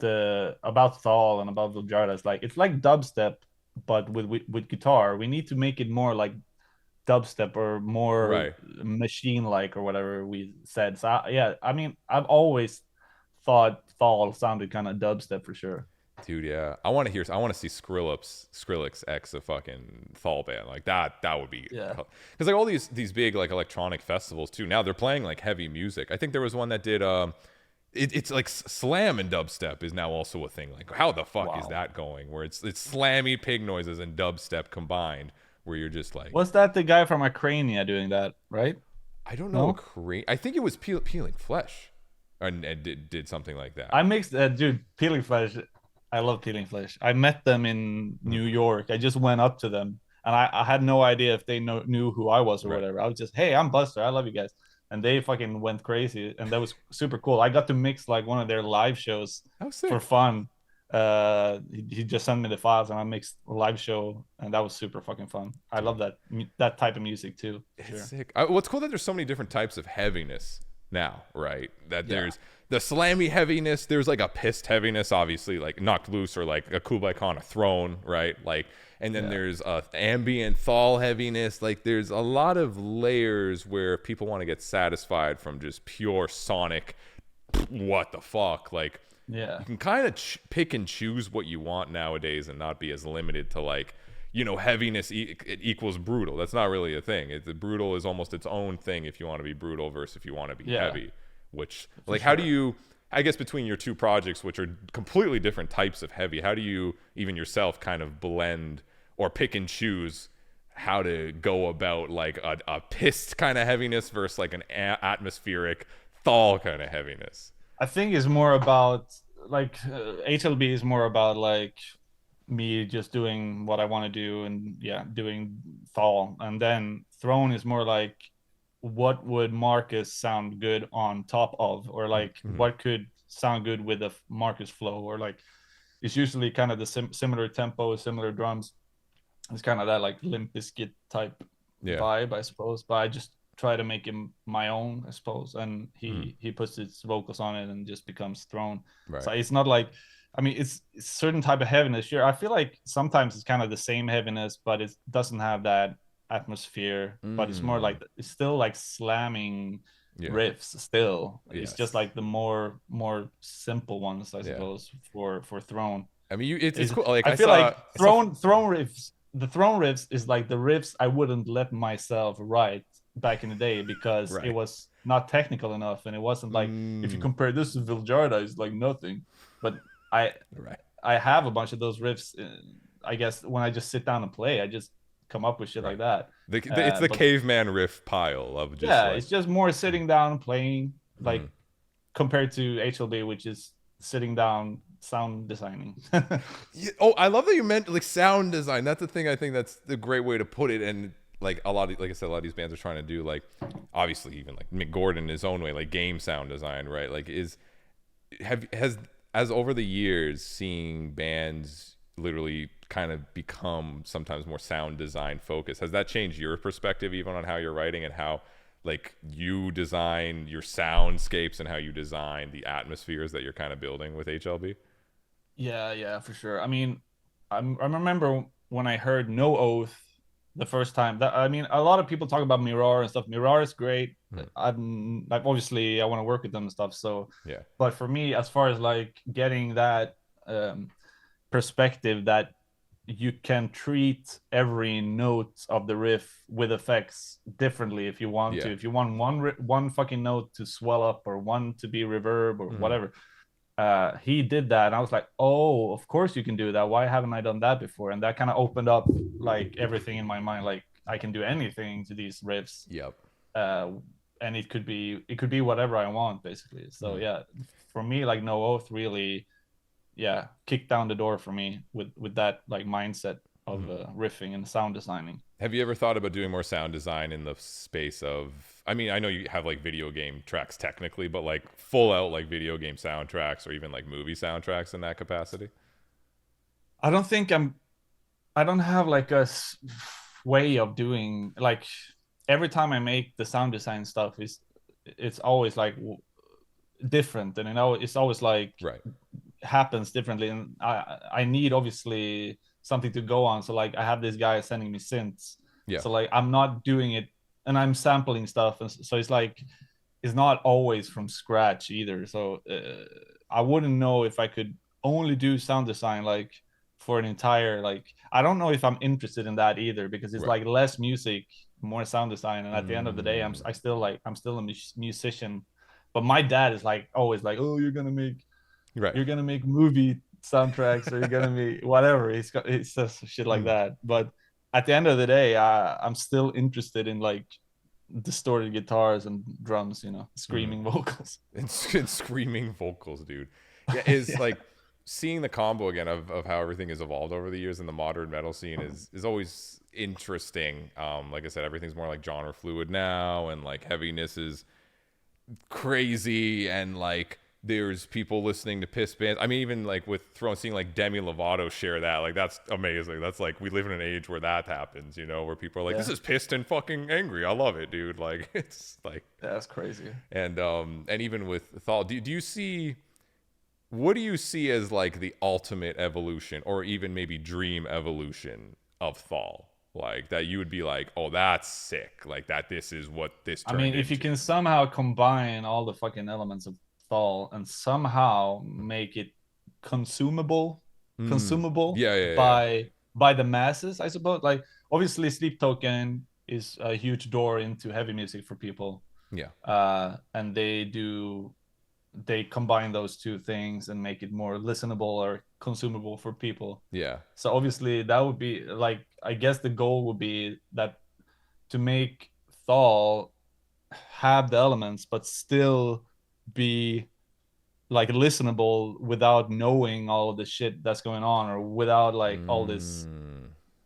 Pop-Thall and about Vildhjarta. It's like dubstep, but with guitar. We need to make it more like dubstep or more machine like or whatever we said. So I mean, I've always thought Pop-Thall sounded kind of dubstep for sure. Dude, yeah. I want to see Skrillex X a fucking Pop-Thall band. Like that would be, because like all these big like electronic festivals too, now they're playing like heavy music. I think there was one that did it's like slam and dubstep is now also a thing. Like how the fuck is that going, where it's slammy pig noises and dubstep combined, where you're just like, was that the guy from Ukraine doing that, right? I don't know. No? I think it was Peeling Flesh and did something like that. I mixed dude, Peeling Flesh, I love Peeling Flesh. I met them in New York. I just went up to them and I had no idea if they knew who I was or whatever. I was just, hey, I'm Buster, I love you guys. And they fucking went crazy, and that was super cool. I got to mix like one of their live shows for fun. He just sent me the files and I mixed a live show, and that was super fucking fun. I love that type of music too. It's sick. What's cool that there's so many different types of heaviness now, right? That there's the slammy heaviness, there's like a pissed heaviness, obviously, like Knocked Loose or like a Kublai Khan, a Throne, right? Like, and then there's ambient Pop-Thall heaviness. Like there's a lot of layers where people want to get satisfied from just pure sonic what the fuck. Like you can kind of pick and choose what you want nowadays and not be as limited to like, you know, heaviness it equals brutal. That's not really a thing. Brutal is almost its own thing if you want to be brutal versus if you want to be heavy. Which like how do you, I guess between your two projects, which are completely different types of heavy, how do you even yourself kind of blend or pick and choose how to go about like a pissed kind of heaviness versus like an atmospheric Pop-Thall kind of heaviness? I think it's more about like HLB is more about like me just doing what I want to do and doing Pop-Thall, and then Thrown is more like what would Marcus sound good on top of, or like what could sound good with a Marcus flow, or like it's usually kind of the similar tempo, similar drums. It's kind of that like Limp Bizkit type vibe, I suppose. But I just try to make him my own, I suppose. And he puts his vocals on it and just becomes Thrown. Right. So it's not like I mean, it's a certain type of heaviness. Sure, I feel like sometimes it's kind of the same heaviness, but it doesn't have that atmosphere. But it's more like it's still like slamming riffs. Still, it's just like the more simple ones, I suppose, for Thrown. I mean, it's cool. Like I feel like Thrown riffs. The Thrown riffs is like the riffs I wouldn't let myself write back in the day because it was not technical enough, and it wasn't like if you compare this to Vildhjarta, it's like nothing. But I have a bunch of those riffs. I guess when I just sit down and play, I just come up with shit like that. It's the caveman riff pile of just it's just more sitting down and playing, like compared to HLB, which is sitting down sound designing. I love that you meant like sound design. That's the thing. I think that's the great way to put it. And like a lot of, like I said, a lot of these bands are trying to do, like, obviously even like Mick Gordon in his own way, like game sound design, right? Like has over the years, seeing bands literally kind of become sometimes more sound design focused, has that changed your perspective even on how you're writing and how like you design your soundscapes and how you design the atmospheres that you're kind of building with HLB? Yeah, for sure. I mean, I remember when I heard No Oath the first time. That, I mean, a lot of people talk about Mirar and stuff. Mirar is great. I'm like, obviously I want to work with them and stuff. So yeah. But for me, as far as like getting that perspective that you can treat every note of the riff with effects differently if you want to. If you want one fucking note to swell up or one to be reverb or whatever. He did that and I was like, oh, of course you can do that. Why haven't I done that before? And that kind of opened up like everything in my mind. Like I can do anything to these riffs. And it could be whatever I want, basically. So yeah, for me, like No Oath really kicked down the door for me with that like mindset of riffing and sound designing. Have you ever thought about doing more sound design in the space of, I mean, I know you have like video game tracks technically, but like full out like video game soundtracks or even like movie soundtracks in that capacity? I don't have like a way of doing, like every time I make the sound design stuff it's always like different, and it's always like happens differently, and I need obviously something to go on. So like I have this guy sending me synths, so like I'm not doing it and I'm sampling stuff, and so it's like it's not always from scratch either. So I wouldn't know if I could only do sound design like for an entire, like I don't know if I'm interested in that either, because it's like less music, more sound design, and at the end of the day I'm still a musician. But my dad is like always like, oh, you're gonna make movie soundtracks or you're gonna be whatever. He says shit like that. But at the end of the day, I'm still interested in like distorted guitars and drums, screaming vocals. And screaming vocals, dude. Yeah, is like seeing the combo again of how everything has evolved over the years in the modern metal scene is always interesting. Like I said, everything's more like genre fluid now, and like Heaviness is crazy, and like there's people listening to piss bands. I mean, even like with Thrown, seeing like Demi Lovato share that, like that's amazing. That's like, we live in an age where that happens, where people are like, this is pissed and fucking angry. I love it, dude. Like it's like that's crazy. And even with Thall, do you see, what do you see as like the ultimate evolution or even maybe dream evolution of Thall? Like that you would be like, oh, that's sick. Like that this is what this turned into. If you can somehow combine all the fucking elements of Thall and somehow make it consumable by the masses, I suppose. Like obviously Sleep Token is a huge door into heavy music for people. And they combine those two things and make it more listenable or consumable for people. So obviously that would be like, I guess the goal would be that to make Thall have the elements but still be like listenable without knowing all of the shit that's going on, or without like all this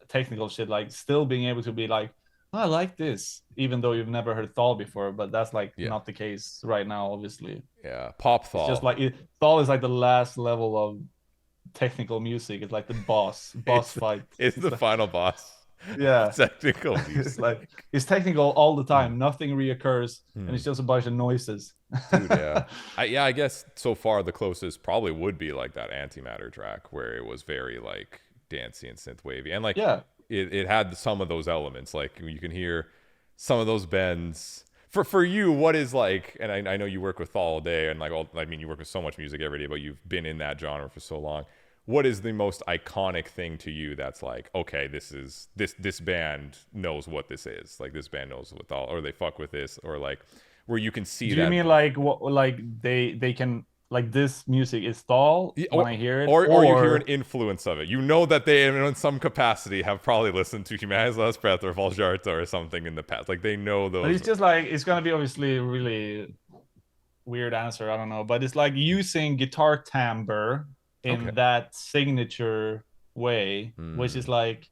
technical shit, like still being able to be like, oh, I like this, even though you've never heard Thall before. But that's like not the case right now, obviously. Pop-Thall. It's just like Thall is like the last level of technical music. It's like the boss fight. It's the final boss. Yeah. Technical It's music. like it's technical all the time. Nothing reoccurs, and Hmm. it's just a bunch of noises. Dude, yeah. I guess so far the closest probably would be like that Antimatter track where it was very like dancey and synth wavy. And like Yeah. it had some of those elements. Like you can hear some of those bends. For you, what is like, and I know you work with all day and like all, I mean you work with so much music every day, but you've been in that genre for so long. What is the most iconic thing to you that's like, okay, this band knows what this is. Like this band knows what all, or they fuck with this, or like where you can see Do you that. mean like what? Like they can like this music is Thal when I hear it, Or you hear an influence of it. You know that they, in some capacity, have probably listened to Humanity's Last Breath or Viljharta or something in the past. Like they know those. But it's just like it's gonna be obviously a really weird answer. I don't know, but it's like using guitar timbre in Okay. that signature way, which is Mm. like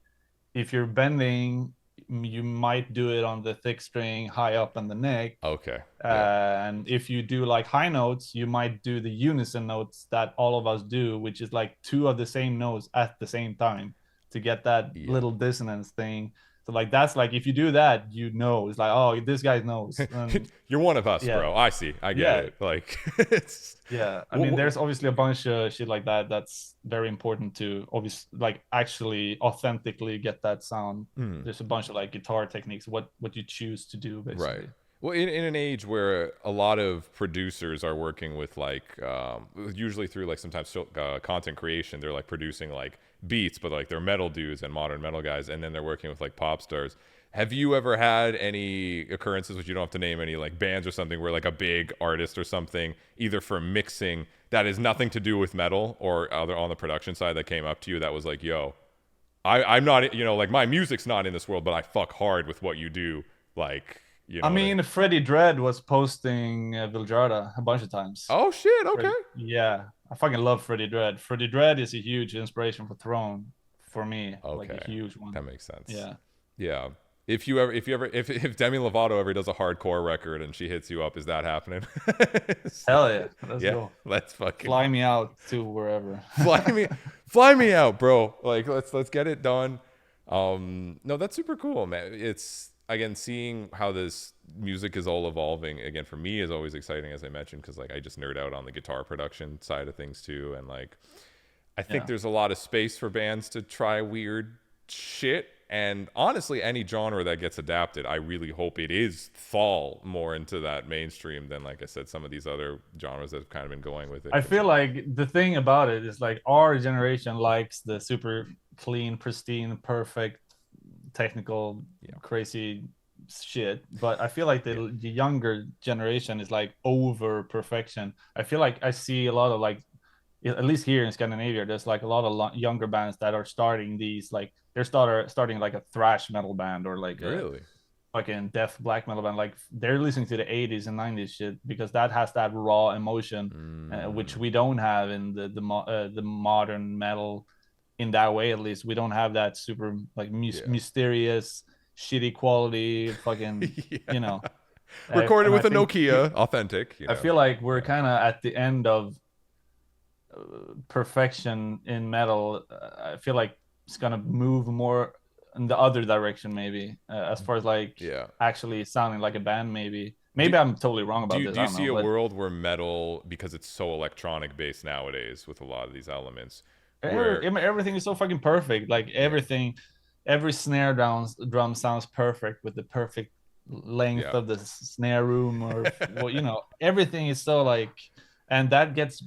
if you're bending, you might do it on the thick string high up on the neck. Okay. Yeah. And if you do like high notes, you might do the unison notes that all of us do, which is like two of the same notes at the same time to get that Yeah. little dissonance thing. So like that's like if you do that, you know, it's like, oh, this guy knows. And You're one of us, yeah, bro. I see. I get yeah, it. Like it's. yeah. I mean, there's obviously a bunch of shit like that that's very important to obviously like actually authentically get that sound. Mm. There's a bunch of like guitar techniques, what you choose to do Right. basically. Well, in an age where a lot of producers are working with like, usually through like sometimes content creation, they're like producing like beats, but like they're metal dudes and modern metal guys, and then they're working with like pop stars. Have you ever had any occurrences, which you don't have to name any, like bands or something, where like a big artist or something, either for mixing that is nothing to do with metal or other on the production side, that came up to you that was like, yo, I'm not, like my music's not in this world, but I fuck hard with what you do. Like, you know I what I mean? mean, Freddie Dredd was posting Vildhjarta a bunch of times. Oh shit, okay. Yeah, I fucking love Freddie Dredd. Freddie Dredd is a huge inspiration for Throne for me, like Okay. a huge one. That makes sense. Yeah. Yeah. If Demi Lovato ever does a hardcore record and she hits you up, is that happening? Hell yeah. Let's Yeah, go. let's fucking Fly me out to wherever. fly me fly me out, bro. Like let's get it done. No, that's super cool, man. It's again seeing how this music is all evolving again for me is always exciting, as I mentioned, because like I just nerd out on the guitar production side of things too, and like I think Yeah. there's a lot of space for bands to try weird shit. And honestly, any genre that gets adapted, I really hope it is fall more into that mainstream than, like I said, some of these other genres that have kind of been going with it. I feel like the thing about it is like our generation likes the super clean, pristine, perfect, technical, crazy shit. But I feel like the younger generation is like over perfection. I feel like I see a lot of like, at least here in Scandinavia, there's like a lot of younger bands that are starting these like they're starting like a thrash metal band or like a Really? fucking death black metal band. Like they're listening to the 80s and 90s shit because that has that raw emotion, which we don't have in the modern metal in that way. At least we don't have that super like mysterious, shitty quality, fucking you know. Recorded And I with a think Nokia, authentic. I feel like we're kind of at the end of perfection in metal. I feel like it's gonna move more in the other direction, maybe as far as like actually sounding like a band. Maybe I'm totally wrong about this. Do you see a world where metal, because it's so electronic based nowadays with a lot of these elements, where everything is so fucking perfect? Like everything, every snare drum sounds perfect with the perfect length of the snare room, or well, everything is so like, and that gets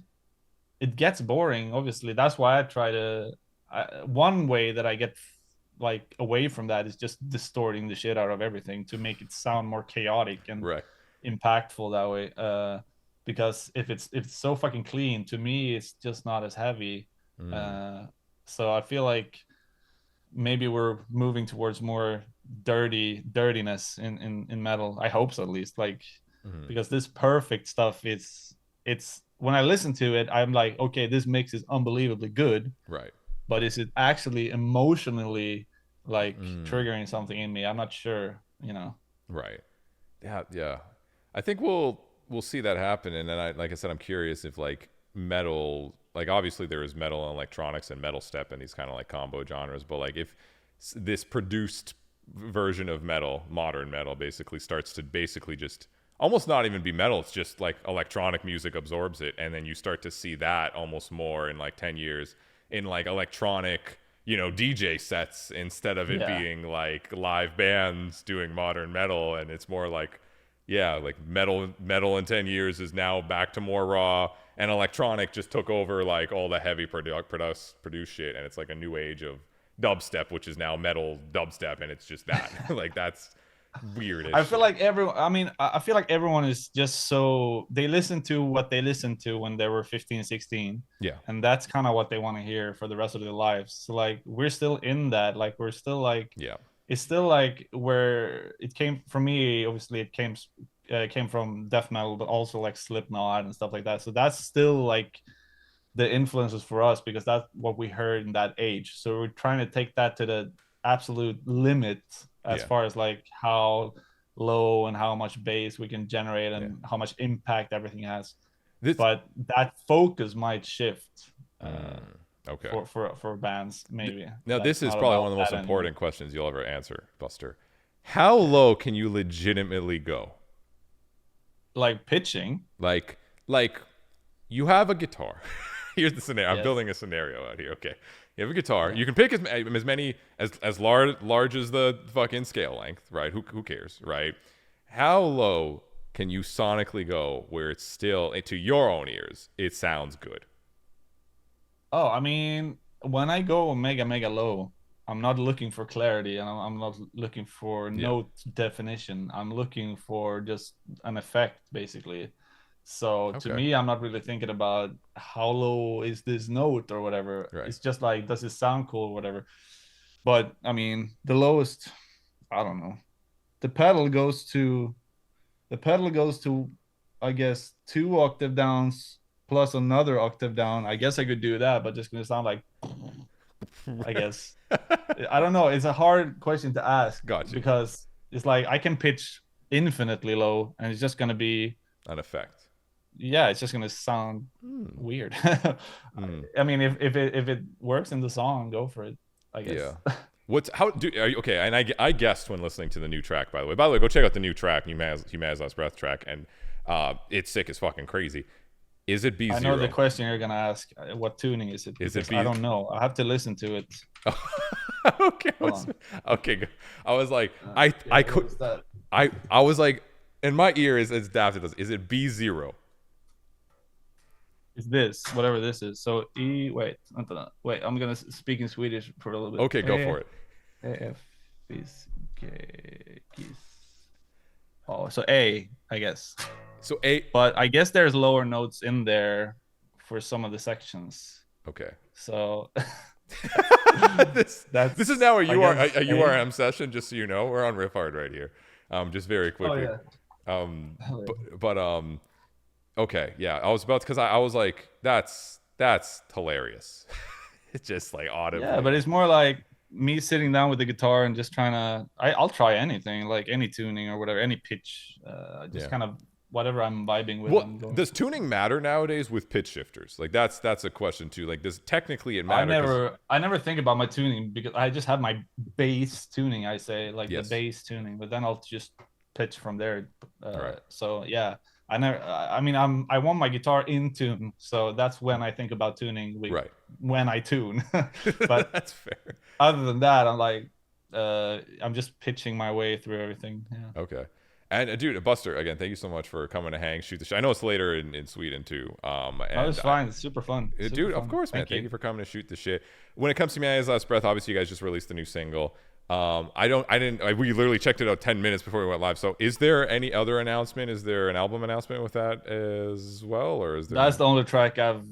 boring. Obviously, that's why I try to. One way that I get like away from that is just distorting the shit out of everything to make it sound more chaotic and impactful that way. Because if it's so fucking clean, to me it's just not as heavy. So I feel like maybe we're moving towards more dirtiness in metal. I hope so, at least. Like because this perfect stuff, it's when I listen to it, I'm like, okay, this mix is unbelievably good. Right. But is it actually emotionally like triggering something in me? I'm not sure, Right. Yeah. I think we'll see that happen. And then like I said, I'm curious if like metal, like obviously there is metal and electronics and metal step and these kind of like combo genres, but like if this produced version of metal, modern metal, basically starts to basically just almost not even be metal. It's just like electronic music absorbs it, and then you start to see that almost more in like 10 years in like electronic, you know, DJ sets instead of it being like live bands doing modern metal. And it's more like, yeah, like metal in 10 years is now back to more raw, and electronic just took over like all the heavy produced shit, and it's like a new age of dubstep, which is now metal dubstep, and it's just that. Like that's weird. I feel like I feel like everyone is just so, they listen to what they listened to when they were 15, 16. Yeah. And that's kind of what they want to hear for the rest of their lives. So like we're still in that. Like we're still like, yeah. It's still like where it came from me. Obviously, it came from death metal, but also like Slipknot and stuff like that. So that's still like the influences for us, because that's what we heard in that age. So we're trying to take that to the absolute limit as far as like how low and how much bass we can generate and how much impact everything has. But that focus might shift. Okay. For bands, maybe. Now, this is probably one of the most important questions you'll ever answer, Buster. How low can you legitimately go? Like pitching? Like you have a guitar. Here's the scenario. I'm building a scenario out here. Okay. You have a guitar. You can pick as many as large as the fucking scale length, right? Who cares, right? How low can you sonically go where it's still, to your own ears, it sounds good? Oh, I mean, when I go mega low, I'm not looking for clarity, and I'm not looking for note definition. I'm looking for just an effect, basically. So to me, I'm not really thinking about how low is this note or whatever. Right. It's just like, does it sound cool or whatever. But I mean, the lowest, I don't know. The pedal goes to, I guess, 2 octave downs plus another octave down. I guess I could do that, but just gonna sound like, I guess. I don't know. It's a hard question to ask. Gotcha. Because it's like I can pitch infinitely low, and it's just gonna be an effect. Yeah, it's just gonna sound weird. I mean, if it works in the song, go for it, I guess. Yeah. Okay? And I guessed when listening to the new track. By the way, go check out the new track, Humana's Last Breath track, and it's sick as fucking crazy. Is it B0? I know the question you're gonna ask. What tuning is it? Is it B? I don't know. I have to listen to it. Okay. Okay. I was like, I was like, in my ear is daft. Is it B0? Is this whatever this is? So wait, I'm gonna speak in Swedish for a little bit. Okay, go for it. Oh, so A, I guess. So A, but I guess there's lower notes in there for some of the sections. Okay. So this is now a URM session, just so you know. We're on Riff Hard right here. Just very quickly. Okay, yeah. I was about to, because I was like, that's hilarious. It's just like audibly. Yeah, but it's more like me sitting down with the guitar and just trying to. I'll try anything, like any tuning or whatever, any pitch. Kind of whatever I'm vibing with. Well, does tuning matter nowadays with pitch shifters? Like that's a question too. Like, does technically it matter? I never think about my tuning, because I just have my bass tuning. I say like the bass tuning, but then I'll just pitch from there. Right. So yeah. I want my guitar in tune, so that's when I think about tuning. When I tune, but that's fair. Other than that, I'm like, I'm just pitching my way through everything. Yeah. Okay. And dude, Buster, again, thank you so much for coming to hang, shoot the shit. I know it's later in Sweden too. It's fine. It's super fun. Dude, of course, man. Thank you for coming to shoot the shit. When it comes to Humana's Last Breath, obviously you guys just released the new single. We literally checked it out 10 minutes before we went live. So is there any other announcement? Is there an album announcement with that as well? Or is there? That's the only track I've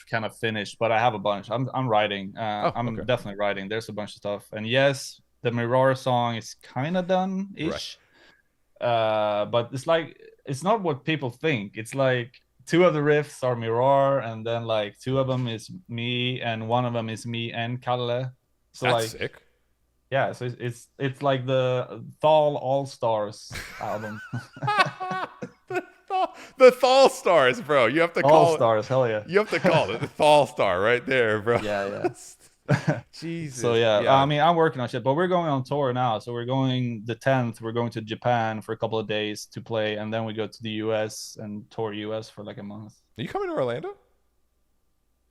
kind of finished, but I have a bunch. I'm writing. I'm definitely writing. There's a bunch of stuff. And yes, the Mirar song is kind of done-ish. Right. But it's not what people think. It's like 2 of the riffs are Mirar, and then like 2 of them is me, and 1 of them is me and Calle. So that's sick. Yeah, so it's like the Thall All Stars album. the Thall Stars, bro. You have to call All Stars, hell yeah. You have to call it the Thall Star right there, bro. Yeah. Jesus. So yeah, I mean, I'm working on shit, but we're going on tour now. So we're going the 10th. We're going to Japan for a couple of days to play, and then we go to the US and tour US for like a month. Are you coming to Orlando?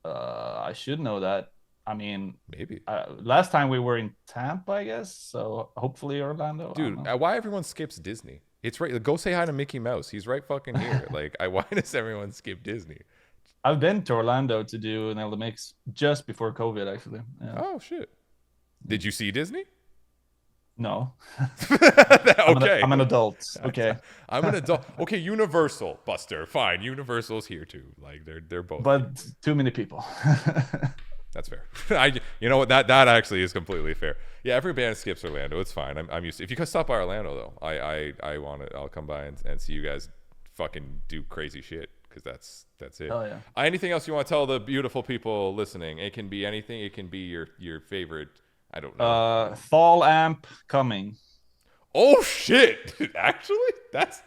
I should know that. I mean, maybe. Last time we were in Tampa, I guess. So hopefully Orlando. Dude, why everyone skips Disney? It's right. Go say hi to Mickey Mouse. He's right fucking here. Like, why does everyone skip Disney? I've been to Orlando to do an LD mix just before COVID, actually. Yeah. Oh shit! Did you see Disney? No. Okay. I'm an adult. Okay. I'm an adult. Okay, Universal, Buster. Fine, Universal's here too. Like they're both. But here. too many people. That's fair. You know what? That actually is completely fair. Yeah, every band skips Orlando. It's fine. I'm used to. If you could stop by Orlando though, I want it. I'll come by and see you guys fucking do crazy shit. Because that's it. Oh yeah. Anything else you want to tell the beautiful people listening? It can be anything. It can be your favorite. I don't know. Fall amp coming. Oh shit! Actually, that's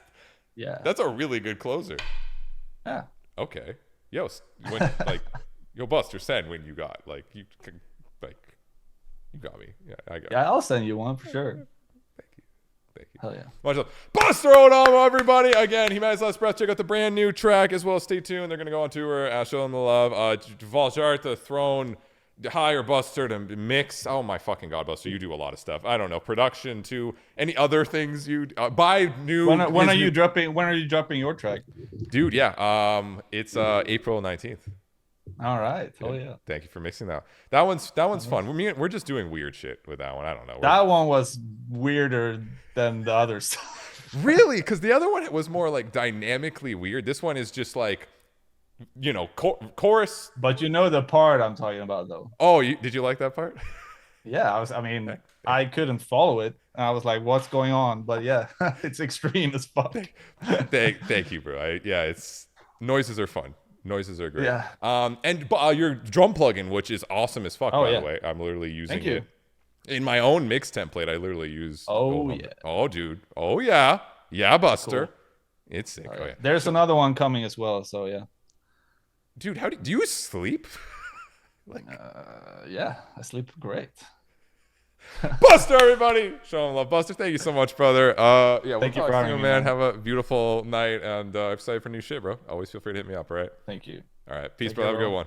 a really good closer. Yeah. Okay. Yo, Buster, send when you got you got me. Yeah, I got. Yeah, I'll send you one for sure. Thank you. Hell yeah. Much love. Buster Odeholm, everybody. Again, Heaviness Last Breath. Check out the brand new track as well. Stay tuned. They're going to go on tour. Show them the love. Vildhjarta Thrown. Hire Buster to mix. Oh my fucking God, Buster. You do a lot of stuff. I don't know. Production too. Any other things you buy new. When are you dropping your track? Dude, yeah. It's April 19th. All right. Oh yeah. Thank you for mixing that. That one's fun. We're just doing weird shit with that one. I don't know. That one was weirder than the others. Really? Because the other one was more like dynamically weird. This one is just like, chorus. But you know the part I'm talking about though. Oh, did you like that part? Yeah, I couldn't follow it. I was like, what's going on? But yeah, it's extreme as fuck. Thank you, bro. It's noises are fun. Noises are great. Yeah. And your drum plugin, which is awesome as fuck, by the way. I'm literally using it in my own mix template. I literally use. Oh yeah. Oh dude. Oh yeah. Yeah, Buster. Cool. It's sick. Oh yeah. There's another one coming as well. So yeah. Dude, do you sleep? Yeah, I sleep great. Buster, everybody, show him love. Buster, thank you so much, brother. Thank you for having me, man. Have a beautiful night, and I'm excited for new shit, bro. Always feel free to hit me up, all right? Thank you. All right, peace, brother. Have a good one.